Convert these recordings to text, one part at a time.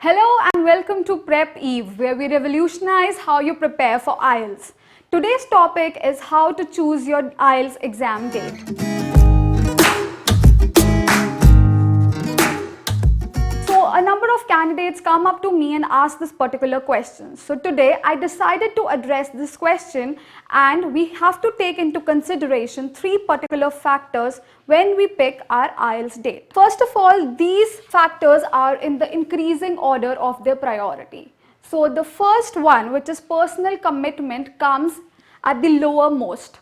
Hello and welcome to Prep Eve, where we revolutionize how you prepare for IELTS. Today's topic is how to choose your IELTS exam date. So a number of candidates come up to me and ask this particular question. So today I decided to address this question, and we have to take into consideration three particular factors when we pick our IELTS date. First of all, these factors are in the increasing order of their priority. So the first one, which is personal commitment, comes at the lowermost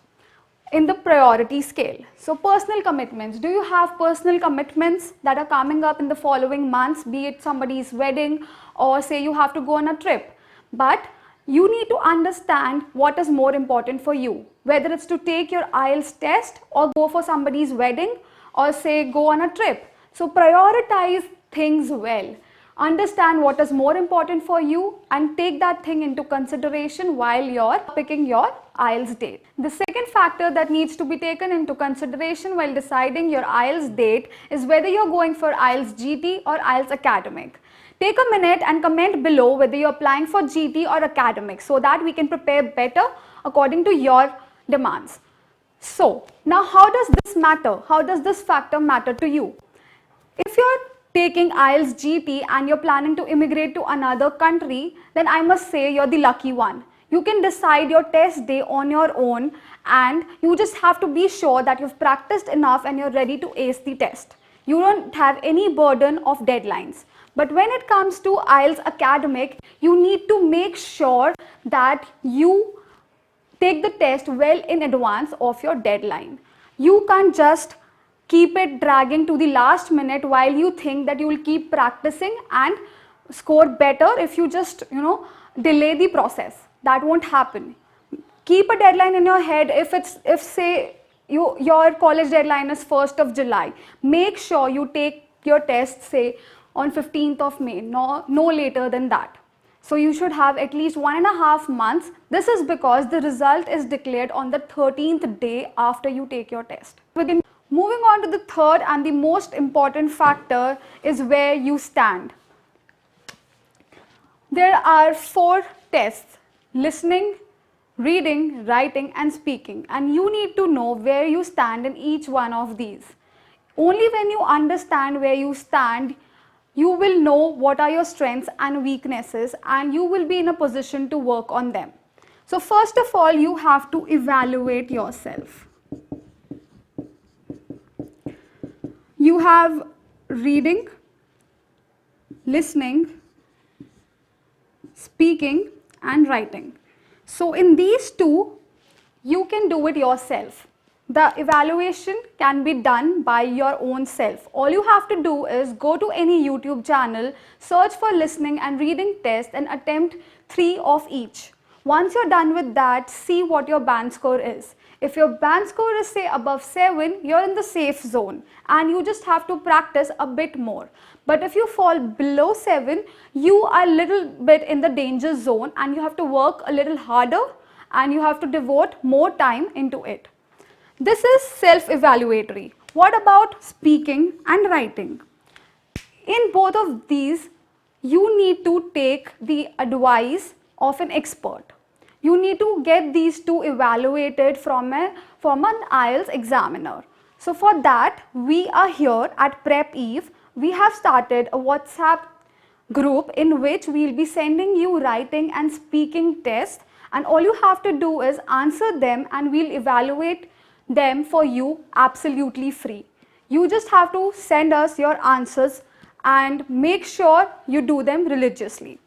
in the priority scale. So personal commitments, do you have personal commitments that are coming up in the following months, be it somebody's wedding or say you have to go on a trip? But you need to understand what is more important for you, whether it's to take your IELTS test or go for somebody's wedding or say go on a trip. So prioritize things well. Understand what is more important for you and take that thing into consideration while you're picking your IELTS date. The second factor that needs to be taken into consideration while deciding your IELTS date is whether you're going for IELTS GT or IELTS Academic. Take a minute and comment below whether you're applying for GT or Academic so that we can prepare better according to your demands. So now how does this matter? How does this factor matter to you? If you're taking IELTS GT and you're planning to immigrate to another country, then I must say you're the lucky one. You can decide your test day on your own, and you just have to be sure that you've practiced enough and you're ready to ace the test. You don't have any burden of deadlines. But when it comes to IELTS Academic, you need to make sure that you take the test well in advance of your deadline. You can't just keep it dragging to the last minute while you think that you will keep practicing and score better if you just delay the process. That won't happen. Keep a deadline in your head. If say your college deadline is 1st of July, make sure you take your test say on 15th of May, no later than that. So you should have at least 1.5 months. This is because the result is declared on the 13th day after you take your test. Moving on to the third and the most important factor is where you stand. There are 4 tests: listening, reading, writing and speaking, and you need to know where you stand in each one of these. Only when you understand where you stand, you will know what are your strengths and weaknesses, and you will be in a position to work on them. So first of all, you have to evaluate yourself. You have reading, listening, speaking and writing. So in these 2, you can do it yourself. The evaluation can be done by your own self. All you have to do is go to any YouTube channel, search for listening and reading test and attempt 3 of each. Once you're done with that, see what your band score is. If your band score is say above 7, you're in the safe zone and you just have to practice a bit more. But if you fall below 7, you are a little bit in the danger zone and you have to work a little harder and you have to devote more time into it. This is self-evaluatory. What about speaking and writing? In both of these, you need to take the advice of an expert. You need to get these 2 evaluated from an IELTS examiner. So for that, we are here at Prep Eve. We have started a WhatsApp group in which we will be sending you writing and speaking tests, and all you have to do is answer them and we'll evaluate them for you absolutely free. You just have to send us your answers and make sure you do them religiously.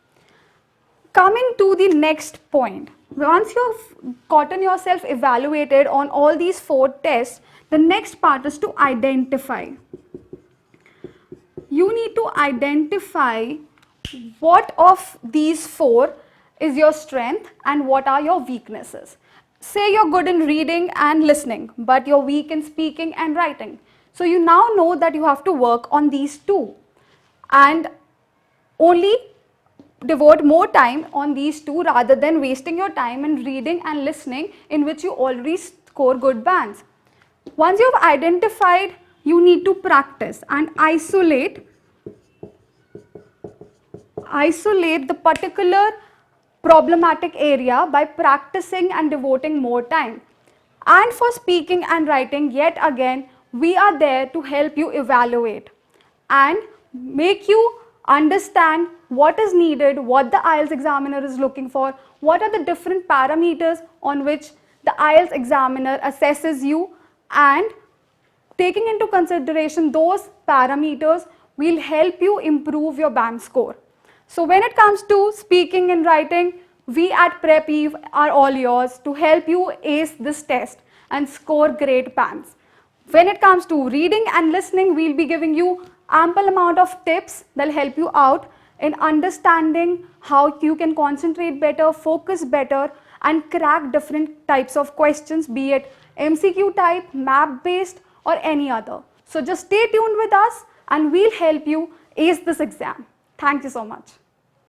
Coming to the next point, once you've gotten yourself evaluated on all these 4 tests, the next part is to identify. You need to identify what of these 4 is your strength and what are your weaknesses. Say you're good in reading and listening, but you're weak in speaking and writing. So you now know that you have to work on these 2 and only devote more time on these 2 rather than wasting your time in reading and listening, in which you already score good bands. Once you've identified, you need to practice and isolate isolate the particular problematic area by practicing and devoting more time. And for speaking and writing, yet again, we are there to help you evaluate and make you understand what is needed, what the IELTS examiner is looking for, what are the different parameters on which the IELTS examiner assesses you, and taking into consideration those parameters will help you improve your band score. So when it comes to speaking and writing, we at Prep Eve are all yours to help you ace this test and score great bands. When it comes to reading and listening, we'll be giving you ample amount of tips that will help you out in understanding how you can concentrate better, focus better, and crack different types of questions, be it MCQ type, map based, or any other. So just stay tuned with us and we'll help you ace this exam. Thank you so much.